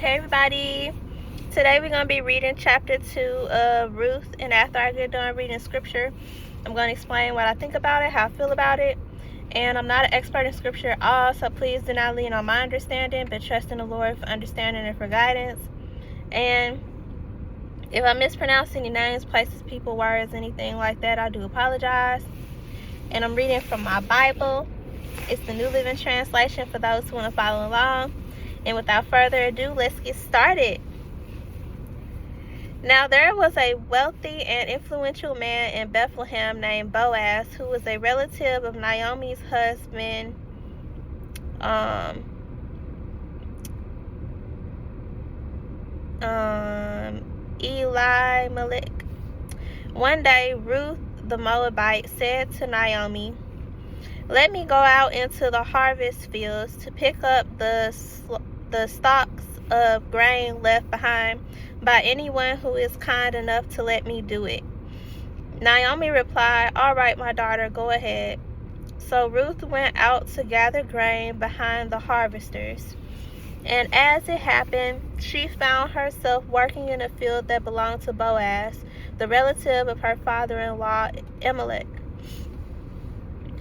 Hey everybody, today we're going to be reading chapter 2 of Ruth, and after I get done reading scripture, I'm going to explain what I think about it, how I feel about it. And I'm not an expert in scripture at all, so please do not lean on my understanding, but trust in the Lord for understanding and for guidance. And if I mispronounce any names, places, people, words, anything like that, I do apologize. And I'm reading from my Bible. It's the New Living Translation for those who want to follow along. And without further ado, let's get started. Now there was a wealthy and influential man in Bethlehem named Boaz, who was a relative of Naomi's husband, Elimelech. One day, Ruth the Moabite said to Naomi, "Let me go out into the harvest fields to pick up the stalks of grain left behind by anyone who is kind enough to let me do it." Naomi replied, "All right, my daughter, go ahead." So Ruth went out to gather grain behind the harvesters. And as it happened, she found herself working in a field that belonged to Boaz, the relative of her father-in-law, Elimelech.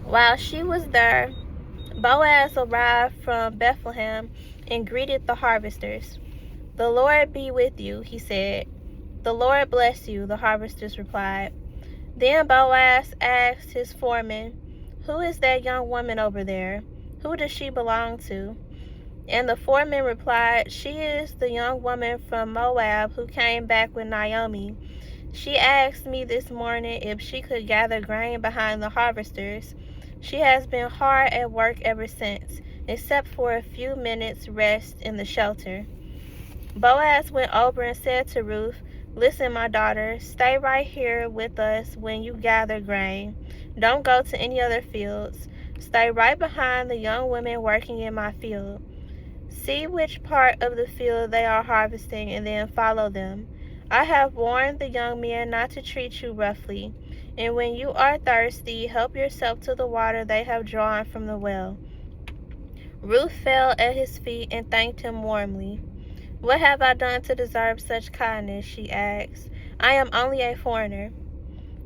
While she was there, Boaz arrived from Bethlehem and greeted the harvesters. "The Lord be with you," he said. "The Lord bless you," the harvesters replied. Then Boaz asked his foreman, "Who is that young woman over there? Who does she belong to?" And the foreman replied, "She is the young woman from Moab who came back with Naomi. She asked me this morning if she could gather grain behind the harvesters. She has been hard at work ever since, except for a few minutes' rest in the shelter." Boaz went over and said to Ruth, "Listen, my daughter, stay right here with us when you gather grain. Don't go to any other fields. Stay right behind the young women working in my field. See which part of the field they are harvesting and then follow them. I have warned the young men not to treat you roughly. And when you are thirsty, help yourself to the water they have drawn from the well." Ruth fell at his feet and thanked him warmly. "What have I done to deserve such kindness?" she asked. "I am only a foreigner."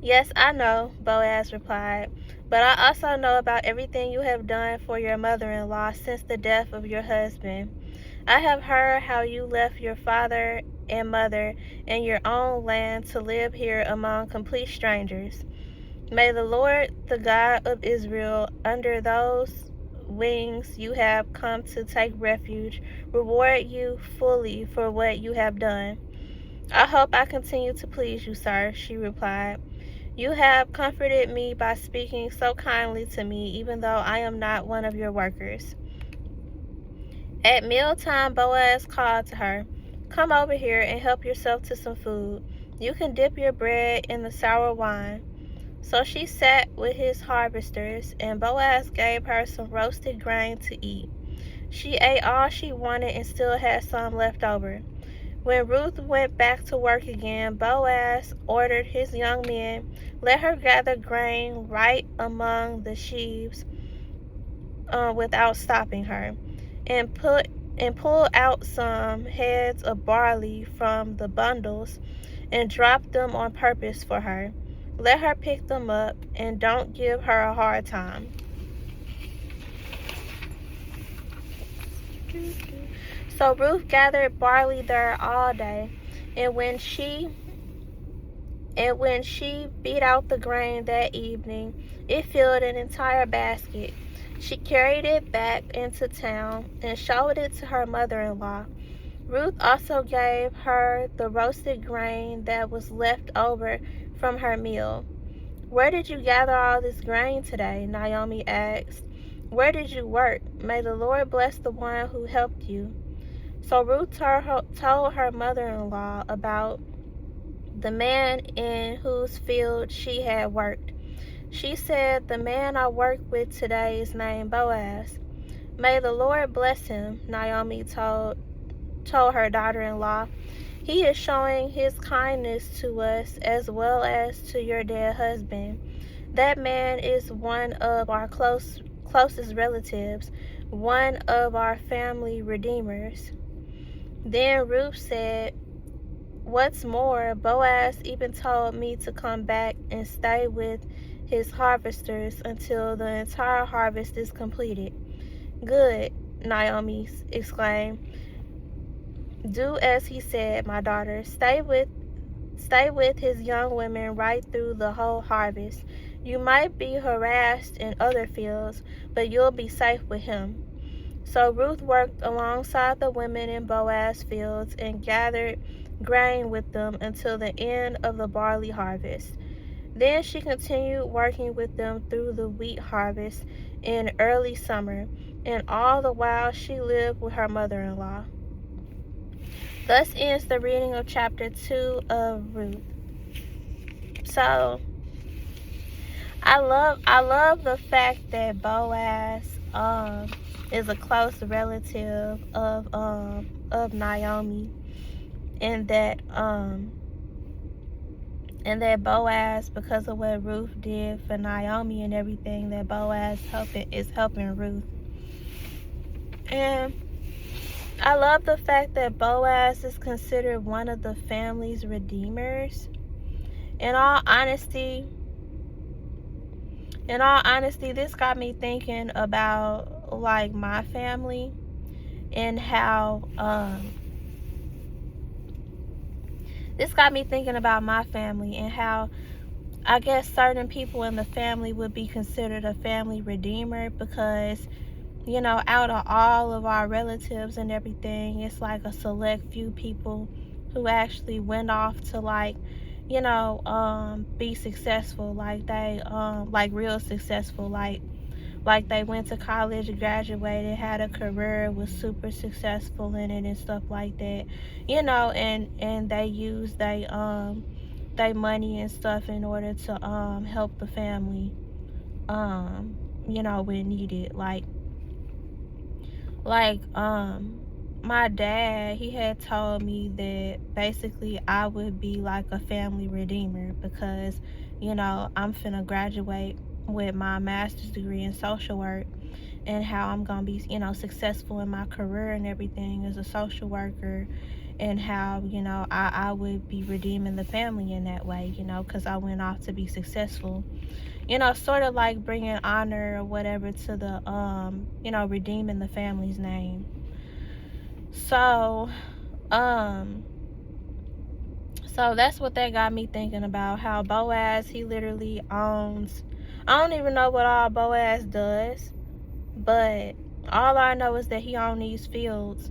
"Yes, I know," Boaz replied, "but I also know about everything you have done for your mother-in-law since the death of your husband. I have heard how you left your father and mother and your own land to live here among complete strangers. May the Lord, the God of Israel, under those wings you have come to take refuge, reward you fully for what you have done." "I hope I continue to please you, sir," she replied. "You have comforted me by speaking so kindly to me, even though I am not one of your workers." At mealtime, Boaz called to her, "Come over here and help yourself to some food. You can dip your bread in the sour wine." So she sat with his harvesters, and Boaz gave her some roasted grain to eat. She ate all she wanted and still had some left over. When Ruth went back to work again, Boaz ordered his young men, "Let her gather grain right among the sheaves without stopping her, and pull out some heads of barley from the bundles and drop them on purpose for her. Let her pick them up, and don't give her a hard time." So Ruth gathered barley there all day, and when she beat out the grain that evening, it filled an entire basket. She carried it back into town and showed it to her mother-in-law. Ruth also gave her the roasted grain that was left over from her meal. "Where did you gather all this grain today?" Naomi asked. "Where did you work? May the Lord bless the one who helped you." So Ruth told her mother-in-law about the man in whose field she had worked. She said, "The man I work with today is named Boaz." "May the Lord bless him," Naomi told her daughter-in-law. "He is showing his kindness to us as well as to your dead husband. That man is one of our closest relatives, one of our family redeemers." Then Ruth said, "What's more, Boaz even told me to come back and stay with his harvesters until the entire harvest is completed." "Good," Naomi exclaimed. "Do as he said, my daughter. Stay with his young women right through the whole harvest. You might be harassed in other fields, but you'll be safe with him." So Ruth worked alongside the women in Boaz's fields and gathered grain with them until the end of the barley harvest. Then she continued working with them through the wheat harvest in early summer, and all the while she lived with her mother-in-law. Thus ends the reading of chapter 2 of Ruth. So I love the fact that Boaz is a close relative of Naomi, and that Boaz, because of what Ruth did for Naomi and everything, that Boaz is helping Ruth. And I love the fact that Boaz is considered one of the family's redeemers. In all honesty, this got me thinking about like my family and how I guess certain people in the family would be considered a family redeemer, because out of all of our relatives and everything, it's like a select few people who actually went off to be successful, like they like real successful, like they went to college, graduated, had a career, was super successful in it and stuff like that, and they used they money and stuff in order to help the family when needed. My dad, he had told me that basically I would be like a family redeemer, because I'm finna graduate with my master's degree in social work, and how I'm gonna be successful in my career and everything as a social worker, and how I would be redeeming the family in that way, because I went off to be successful, sort of like bringing honor or whatever to the redeeming the family's name. So that's what that got me thinking about, how Boaz, he literally owns, I don't even know what all Boaz does, but all I know is that he owns these fields,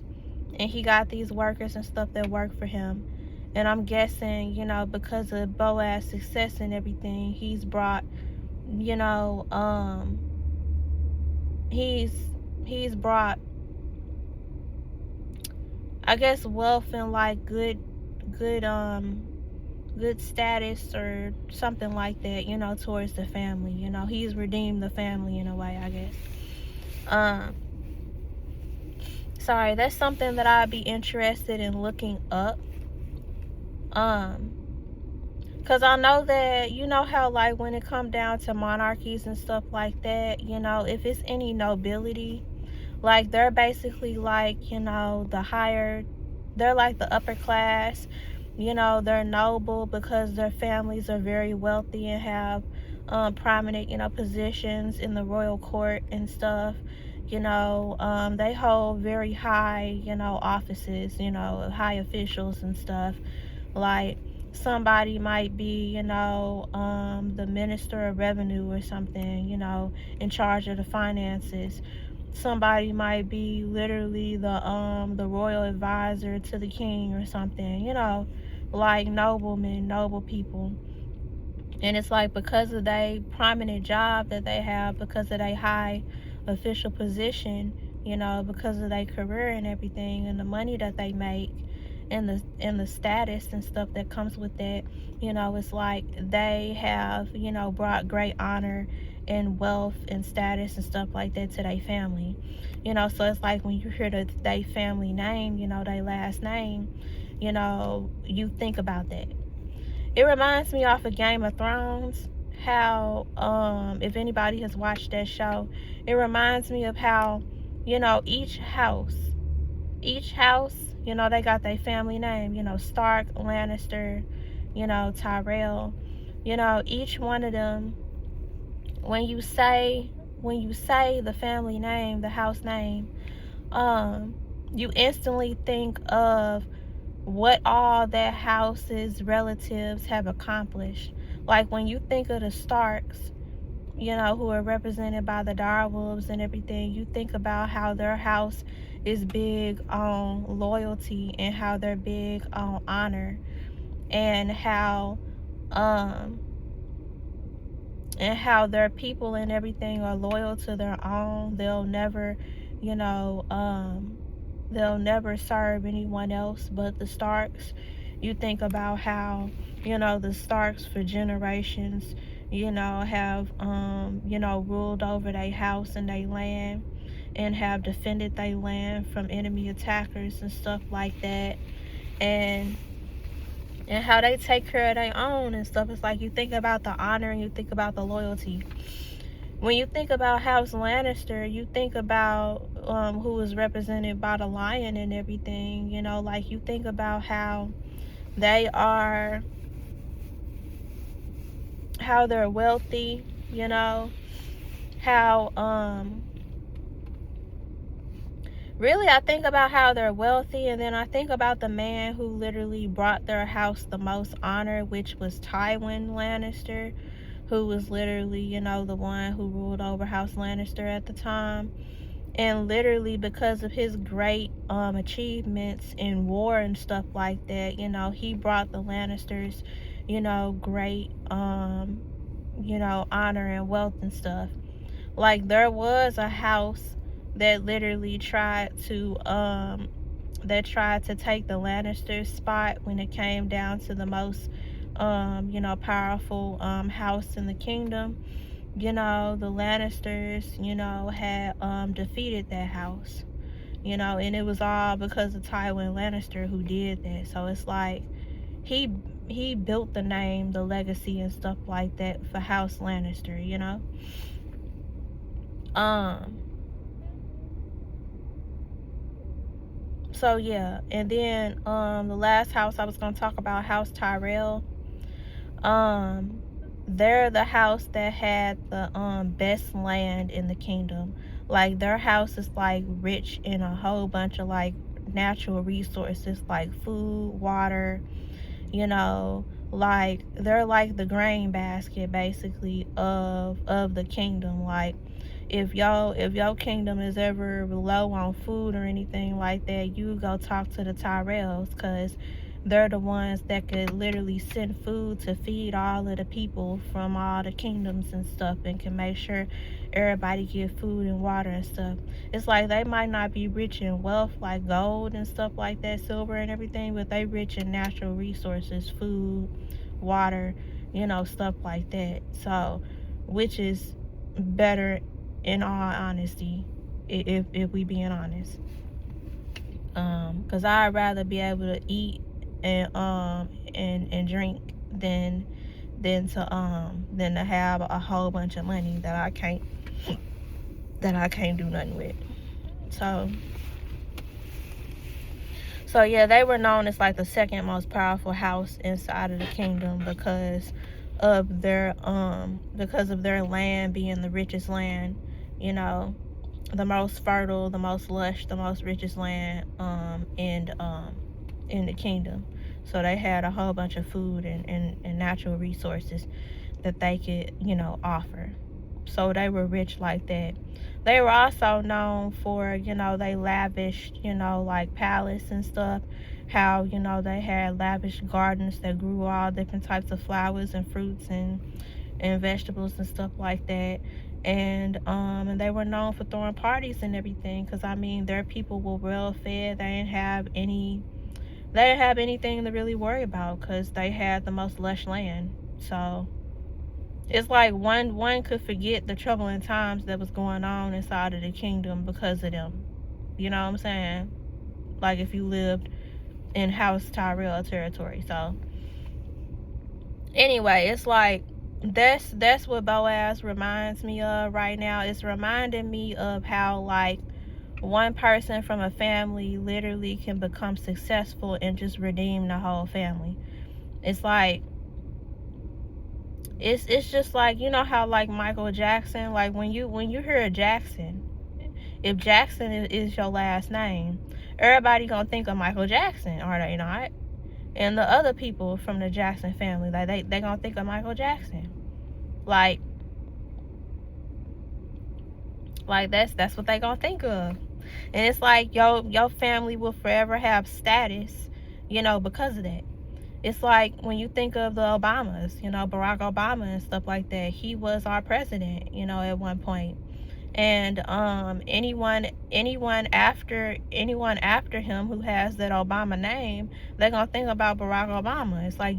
and he got these workers and stuff that work for him. And I'm guessing, because of Boaz's success and everything, he's brought, he's brought, I guess, wealth and like good status or something like that, towards the family. He's redeemed the family in a way, I guess. Sorry, that's something that I'd be interested in looking up. Because I know that, how like when it comes down to monarchies and stuff like that, if it's any nobility, like they're basically like, they're like the upper class, they're noble because their families are very wealthy and have prominent, positions in the royal court and stuff. They hold very high, offices, high officials and stuff. Like somebody might be, the minister of revenue or something, in charge of the finances. Somebody might be literally the royal advisor to the king or something, like noblemen, noble people. And it's like, because of their prominent job that they have, because of their high official position, because of their career and everything, and the money that they make, and the status and stuff that comes with that, it's like they have, brought great honor and wealth and status and stuff like that to their family. So it's like when you hear their family name, their last name, you think about that. It reminds me off of Game of Thrones, how if anybody has watched that show, it reminds me of how, each house, each house, you know, they got their family name, you know, Stark, Lannister, you know, Tyrell, you know, each one of them, when you say the family name, the house name, you instantly think of what all that house's relatives have accomplished. Like when you think of the Starks, you know, who are represented by the direwolves and everything, you think about how their house is big on loyalty and how they're big on honor, and how their people and everything are loyal to their own. They'll never, you know, they'll never serve anyone else but the Starks. You think about how, you know, the Starks for generations, you know, have, you know, ruled over their house and their land, and have defended their land from enemy attackers and stuff like that. And how they take care of their own and stuff. It's like you think about the honor and you think about the loyalty. When you think about House Lannister, you think about who is represented by the lion and everything. You know, like you think about how they're wealthy. You know, how really, I think about how they're wealthy, and then I think about the man who literally brought their house the most honor, which was Tywin Lannister, who was literally, you know, the one who ruled over House Lannister at the time. And literally because of his great achievements in war and stuff like that, you know, he brought the Lannisters, you know, great, you know, honor and wealth and stuff. Like, there was a house that literally tried to take the Lannister spot when it came down to the most you know, powerful house in the kingdom. You know, the Lannisters, you know, had defeated that house, you know, and it was all because of Tywin Lannister who did that. So it's like he built the name, the legacy and stuff like that for House Lannister, you know. So yeah, and then the last house I was gonna talk about, House Tyrell. They're the house that had the best land in the kingdom. Like, their house is like rich in a whole bunch of like natural resources, like food, water, you know, like they're like the grain basket basically of the kingdom. Like, if your kingdom is ever low on food or anything like that, you go talk to the Tyrells, because they're the ones that could literally send food to feed all of the people from all the kingdoms and stuff, and can make sure everybody get food and water and stuff. It's like they might not be rich in wealth like gold and stuff like that, silver and everything, but they rich in natural resources, food, water, you know, stuff like that. So, which is better, in all honesty, if we being honest. Because I'd rather be able to eat and drink than to have a whole bunch of money that I can't do nothing with. So yeah, they were known as like the second most powerful house inside of the kingdom because of their land being the richest land, you know, the most fertile, the most lush, the most richest land in the kingdom. So they had a whole bunch of food and natural resources that they could, you know, offer. So they were rich like that. They were also known for, you know, they lavished, you know, like palace and stuff. How, you know, they had lavish gardens that grew all different types of flowers and fruits and vegetables and stuff like that. And they were known for throwing parties and everything, because I mean, their people were well fed. They didn't have anything to really worry about, because they had the most lush land. So it's like one could forget the troubling times that was going on inside of the kingdom because of them. You know what I'm saying? Like, if you lived in House Tyrell territory. So anyway, it's like that's what Boaz reminds me of right now. It's reminding me of how, like, one person from a family literally can become successful and just redeem the whole family. It's like, it's just like, you know how like Michael Jackson, like when you hear Jackson, if Jackson is your last name, everybody gonna think of Michael Jackson, are they not? And the other people from the Jackson family, like they gonna think of Michael Jackson. Like that's what they gonna think of. And it's like your family will forever have status, because of that. It's like when you think of the Obamas, Barack Obama and stuff like that. He was our president, at one point. And anyone after him who has that Obama name, they're gonna think about Barack Obama. It's like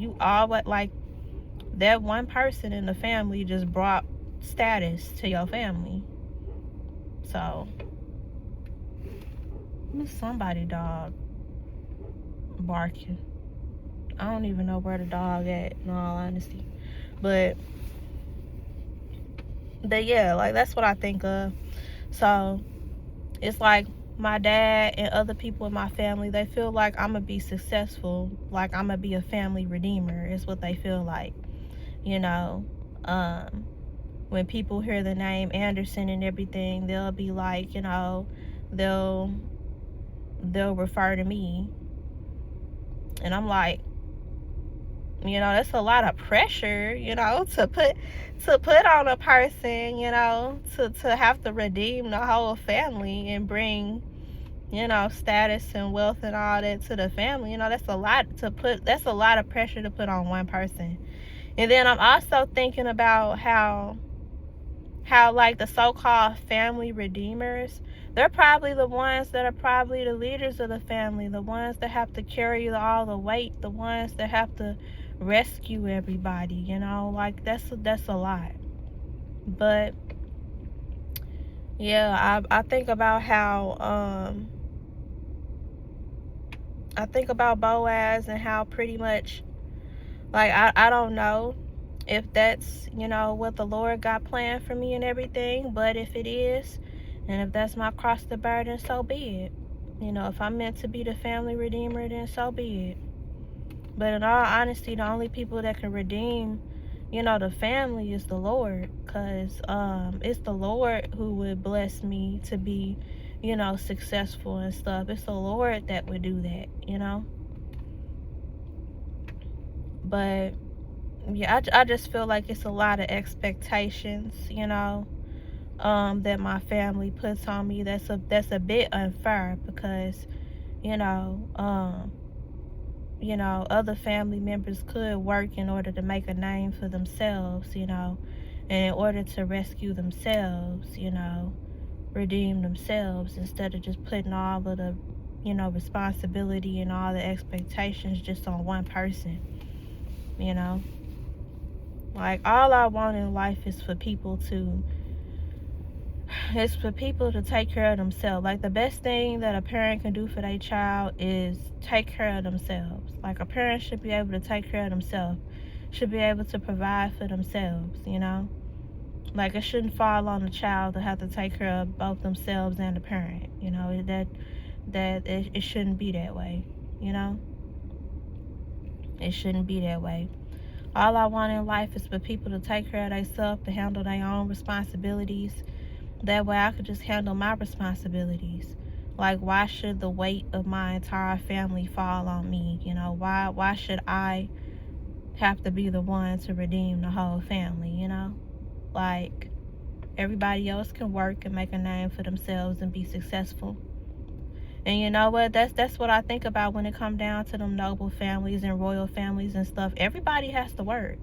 that one person in the family just brought status to your family. So somebody dog barking. I don't even know where the dog at, in all honesty. But yeah, like that's what I think of. So it's like my dad and other people in my family, they feel like I'm gonna be successful, like I'm gonna be a family redeemer, is what they feel like. When people hear the name Anderson and everything, they'll be like, they'll refer to me. And I'm like, that's a lot of pressure, to put on a person, to have to redeem the whole family and bring, status and wealth and all that to the family. That's a lot of pressure to put on one person. And then I'm also thinking about how like the so-called family redeemers, they're probably the ones that are probably the leaders of the family, the ones that have to carry all the weight, the ones that have to rescue everybody, like that's a lot. But yeah, I think about how I think about Boaz and how pretty much, like, I don't know if that's, what the Lord got planned for me and everything, but if it is, and if that's my cross to bear, then so be it. If I'm meant to be the family redeemer, then so be it. But in all honesty, the only people that can redeem, the family is the Lord, because it's the Lord who would bless me to be, successful and stuff. It's the Lord that would do that, But yeah, I just feel like it's a lot of expectations, that my family puts on me. That's a bit unfair, because other family members could work in order to make a name for themselves, and in order to rescue themselves, redeem themselves, instead of just putting all of the responsibility and all the expectations just on one person. Like, all I want in life is for people to take care of themselves. Like, the best thing that a parent can do for their child is take care of themselves. Like, a parent should be able to take care of themselves, should be able to provide for themselves, Like, it shouldn't fall on the child to have to take care of both themselves and the parent, it shouldn't be that way, It shouldn't be that way. All I want in life is for people to take care of themselves, to handle their own responsibilities. That way I could just handle my responsibilities. Like, why should the weight of my entire family fall on me? Why should I have to be the one to redeem the whole family, Like, everybody else can work and make a name for themselves and be successful. And you know what? That's what I think about when it comes down to them noble families and royal families and stuff. Everybody has to work.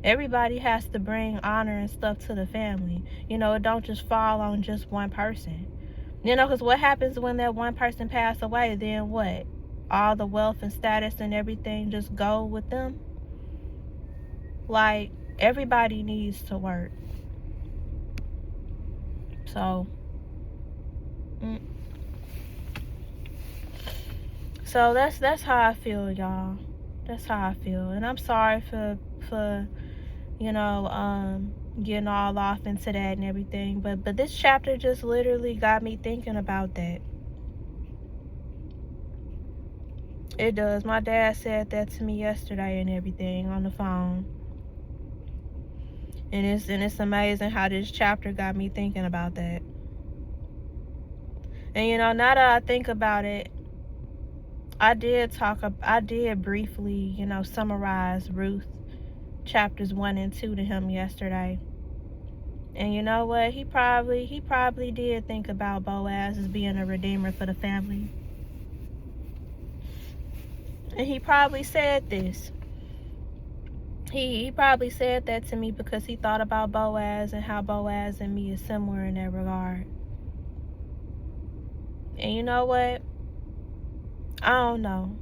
Everybody has to bring honor and stuff to the family. It don't just fall on just one person. Because what happens when that one person pass away? Then what? All the wealth and status and everything just go with them? Like, everybody needs to work. So, So that's how I feel, y'all. That's how I feel. And I'm sorry for getting all off into that and everything. But this chapter just literally got me thinking about that. It does. My dad said that to me yesterday and everything on the phone. And it's amazing how this chapter got me thinking about that. And now that I think about it, I did briefly, summarize Ruth chapters 1 and 2 to him yesterday. And you know what? He probably did think about Boaz as being a redeemer for the family. And he probably said this. He probably said that to me because he thought about Boaz and how Boaz and me is similar in that regard. And you know what? I don't know.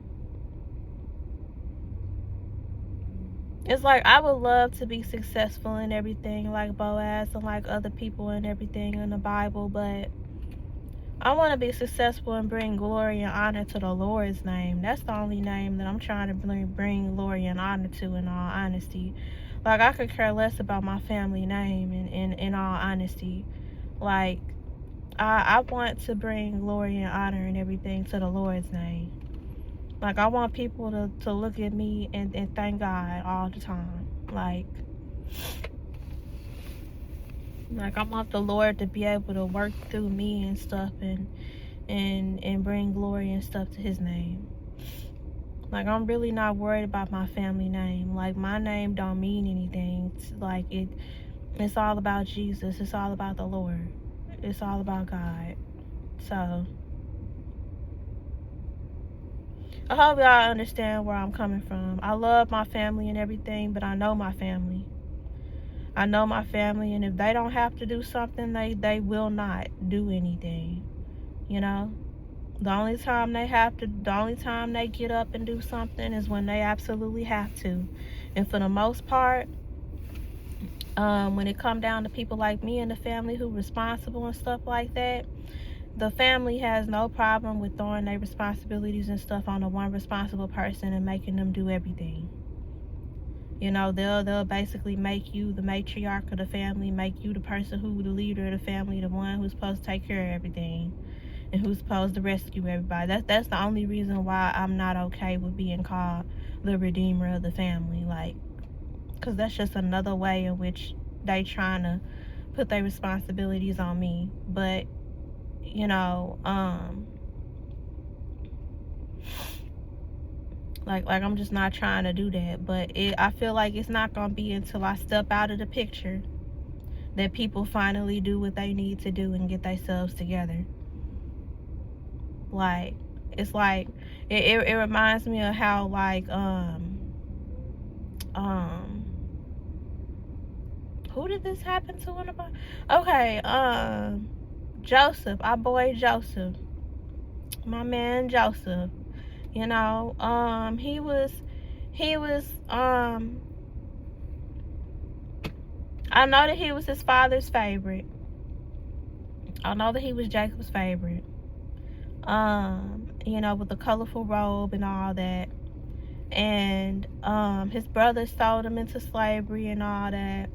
It's like I would love to be successful in everything like Boaz and like other people and everything in the Bible, but I want to be successful and bring glory and honor to the Lord's name. That's the only name that I'm trying to bring glory and honor to, in all honesty. Like, I could care less about my family name, in all honesty. Like, I want to bring glory and honor and everything to the Lord's name. Like, I want people to look at me and thank God all the time. Like, I want the Lord to be able to work through me and stuff and bring glory and stuff to his name. Like, I'm really not worried about my family name. Like, my name don't mean anything. It's all about Jesus. It's all about the Lord. It's all about God. So, I hope y'all understand where I'm coming from. I love my family and everything, but I know my family. I know my family, and if they don't have to do something, they will not do anything. The only time they get up and do something is when they absolutely have to. And for the most part, when it come down to people like me and the family who responsible and stuff like that, the family has no problem with throwing their responsibilities and stuff on the one responsible person and making them do everything. They'll basically make you the matriarch of the family, make you the person who the leader of the family, the one who's supposed to take care of everything and who's supposed to rescue everybody. That's the only reason why I'm not okay with being called the redeemer of the family. Like, because that's just another way in which they trying to put their responsibilities on me. But like I'm just not trying to do that. But I feel like it's not gonna be until I step out of the picture that people finally do what they need to do and get themselves together. Like, it's like it reminds me of how, like, who did this happen to in the Bible? Okay, Joseph, our boy Joseph, my man Joseph. He was I know that he was his father's favorite. I know that he was Jacob's favorite. With the colorful robe and all that. And his brothers sold him into slavery and all that.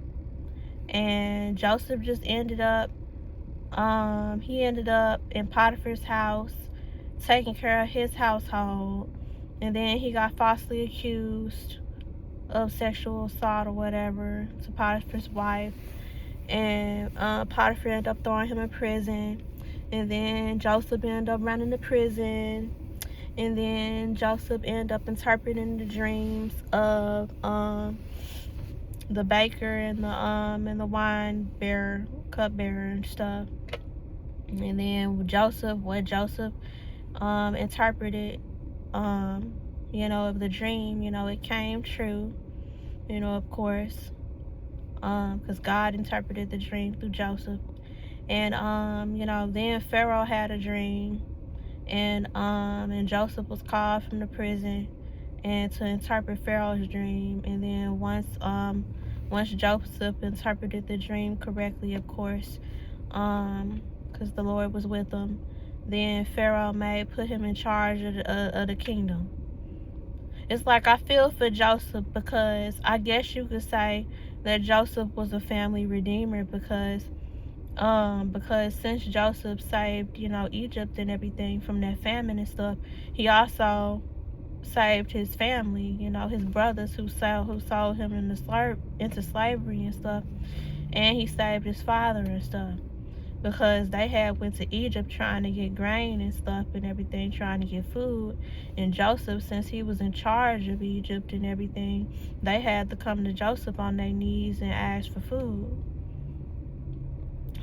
And Joseph just ended up in Potiphar's house, taking care of his household. And then he got falsely accused of sexual assault or whatever to Potiphar's wife. And Potiphar ended up throwing him in prison. And then Joseph ended up running to prison. And then Joseph ended up interpreting the dreams of the baker and the wine bearer, cupbearer and stuff. And then Joseph interpreted, of the dream, it came true, of course, because God interpreted the dream through Joseph. And then Pharaoh had a dream, and Joseph was called from the prison and to interpret Pharaoh's dream. And then once Joseph interpreted the dream correctly, of course, because the Lord was with him, then Pharaoh put him in charge of the kingdom. It's like I feel for Joseph, because I guess you could say that Joseph was a family redeemer because since Joseph saved, Egypt and everything from that famine and stuff, he also saved his family, his brothers who sold him into slavery and stuff, and he saved his father and stuff because they had went to Egypt trying to get grain and stuff and everything, trying to get food. And Joseph, since he was in charge of Egypt and everything, they had to come to Joseph on their knees and ask for food.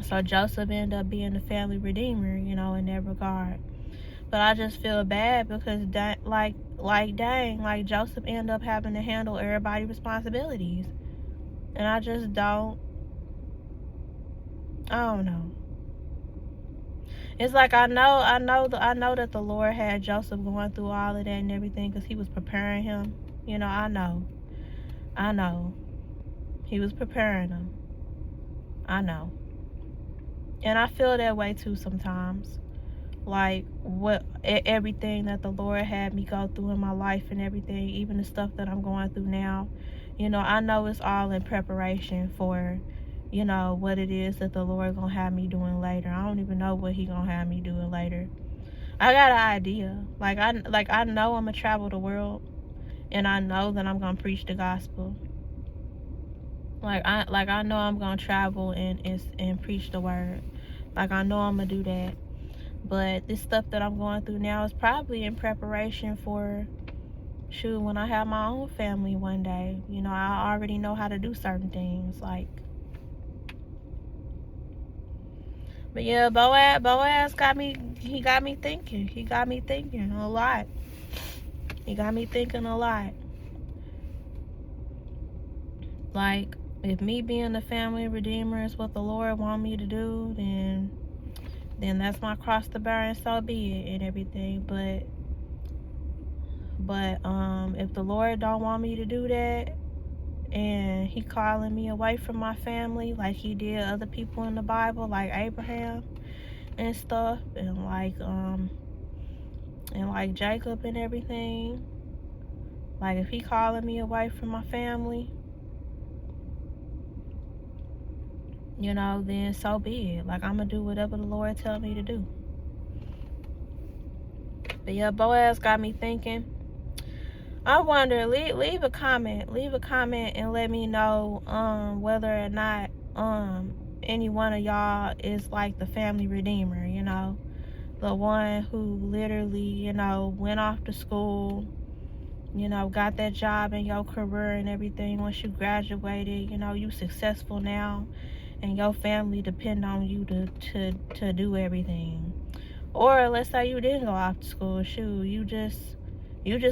So Joseph ended up being the family redeemer, in that regard. But I just feel bad because Joseph ended up having to handle everybody's responsibilities. And I just don't know. It's like I know that the Lord had Joseph going through all of that and everything because he was preparing him. I know. He was preparing him. I know. And I feel that way too sometimes. Like everything that the Lord had me go through in my life and everything, even the stuff that I'm going through now, I know it's all in preparation for, what it is that the Lord gonna have me doing later. I don't even know what he gonna have me doing later. I got an idea. I know I'm gonna travel the world, and I know that I'm gonna preach the gospel. I know I'm gonna travel and preach the word. I know I'm gonna do that. But this stuff that I'm going through now is probably in preparation for, when I have my own family one day. I already know how to do certain things. But yeah, Boaz got me thinking. He got me thinking a lot. If me being the family redeemer is what the Lord want me to do, then that's my cross to bear, and so be it and everything. But if the Lord don't want me to do that, and he calling me away from my family like he did other people in the Bible, like Abraham and stuff, and like Jacob and everything, if he calling me away from my family, then so be it. I'm gonna do whatever the Lord tell me to do. But yeah, Boaz got me thinking. I wonder, leave a comment and let me know whether or not any one of y'all is like the family redeemer, the one who literally, went off to school, got that job in your career and everything. Once you graduated, you successful now, and your family depend on you to do everything. Or let's say you didn't go off to school, you just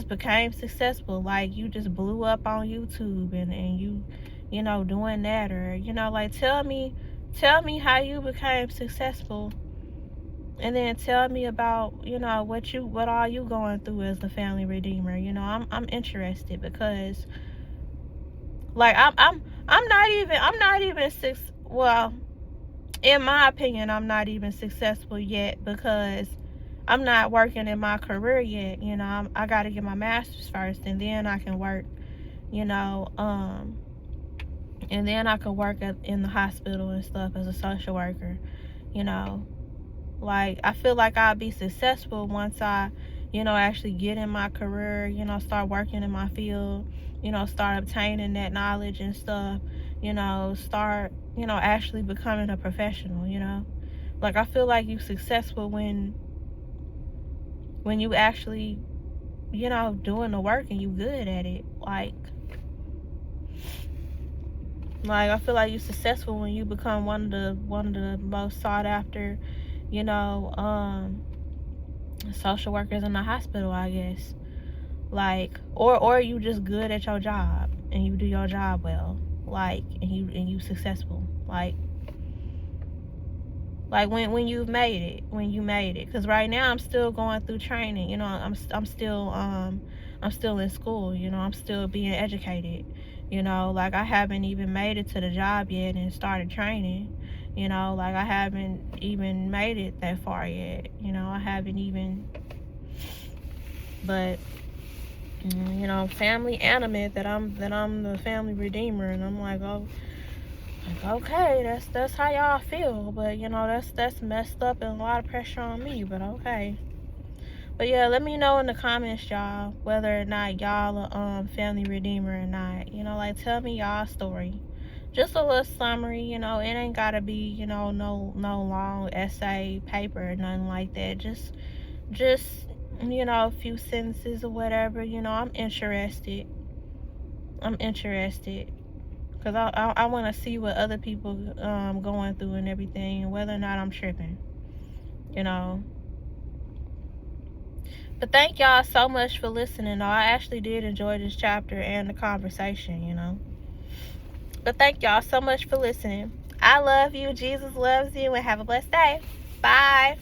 became successful, you just blew up on YouTube and you doing that, or tell me how you became successful, and then tell me about what all you going through as the family redeemer. I'm interested because I'm not even well, in my opinion, I'm not even successful yet because I'm not working in my career yet. I got to get my master's first, and then I can work, and then I can work in the hospital and stuff as a social worker. I feel like I'll be successful once I, actually get in my career, start working in my field, start obtaining that knowledge and stuff, start, actually becoming a professional, I feel like you're successful when you actually, doing the work and you good at it. I feel like you're successful when you become one of the most sought after, social workers in the hospital, I guess. Or you just good at your job and you do your job well, and you successful, when you made it, because right now I'm still going through training. I'm still in school. I'm still being educated. I haven't even made it to the job yet and started training. I haven't even made it that far yet. I haven't even. But you know, family animate that I'm the family redeemer, and I'm like, oh, like, okay, that's how y'all feel, but you know, that's messed up and a lot of pressure on me, but okay. But yeah, let me know in the comments, y'all, whether or not y'all are family redeemer or not. You know, like, tell me y'all story. Just a little summary, you know. It ain't gotta be, you know, no long essay, paper, or nothing like that. Just you know, a few sentences or whatever. You know, I'm interested. Because I want to see what other people going through and everything, and whether or not I'm tripping, you know. But thank y'all so much for listening. I actually did enjoy this chapter and the conversation, you know. But thank y'all so much for listening. I love you. Jesus loves you. And have a blessed day. Bye.